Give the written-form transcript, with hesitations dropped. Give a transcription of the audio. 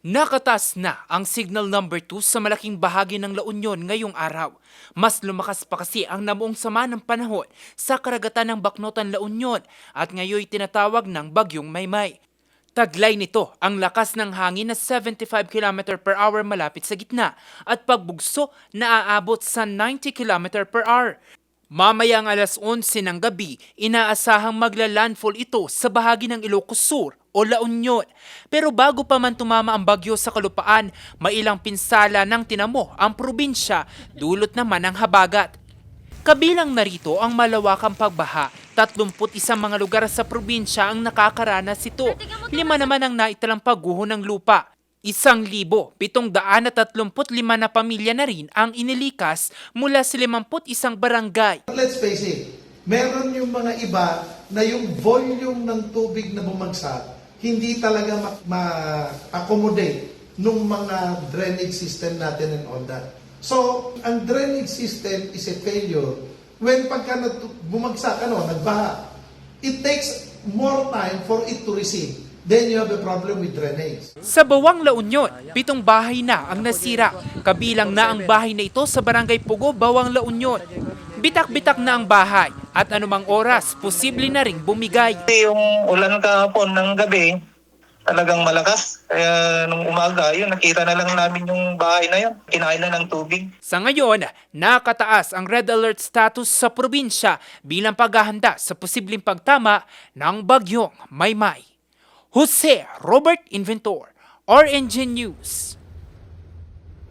Nakatas na ang signal number 2 sa malaking bahagi ng La Union ngayong araw. Mas lumakas pa kasi ang namuong sama ng panahon sa karagatan ng Baknotan, La Union at ngayoy tinatawag ng Bagyong Maymay. Taglay nito ang lakas ng hangin na 75 km per hour malapit sa gitna at pagbugso na aabot sa 90 km per hour. Mamayang alas 11 ng gabi, inaasahang magla-landfall ito sa bahagi ng Ilocos Sur o La Union. Pero bago pa man tumama ang bagyo sa kalupaan, may ilang pinsala ng tinamo ang probinsya, dulot naman ng habagat. Kabilang narito ang malawakang pagbaha, 31 mga lugar sa probinsya ang nakakaranas ito. 5 naman ang naitalang pagguho ng lupa. 1,735 na pamilya na rin ang inilikas mula sa 51 barangay. Let's face it, meron yung mga iba na yung volume ng tubig na bumagsak, hindi talaga ma-accommodate nung mga drainage system natin and all that. So, ang drainage system is a failure when pagka bumagsak, nagbaha. It takes more time for it to recede. Then you have a problem with drainage. Sa Bawang La Union, 7 bahay na ang nasira. Kabilang na ang bahay na ito sa Barangay Pugo, Bawang La Union. Bitak-bitak na ang bahay at anumang oras, posible na ring bumigay. Yung ulan kahapon ng gabi, talagang malakas. Kaya nung umaga, yun, nakita na lang namin yung bahay na yun. Kinain na ng tubig. Sa ngayon, nakataas ang red alert status sa probinsya bilang paghahanda sa posibleng pagtama ng Bagyong Maymay. Jose Robert Inventor, RNG News.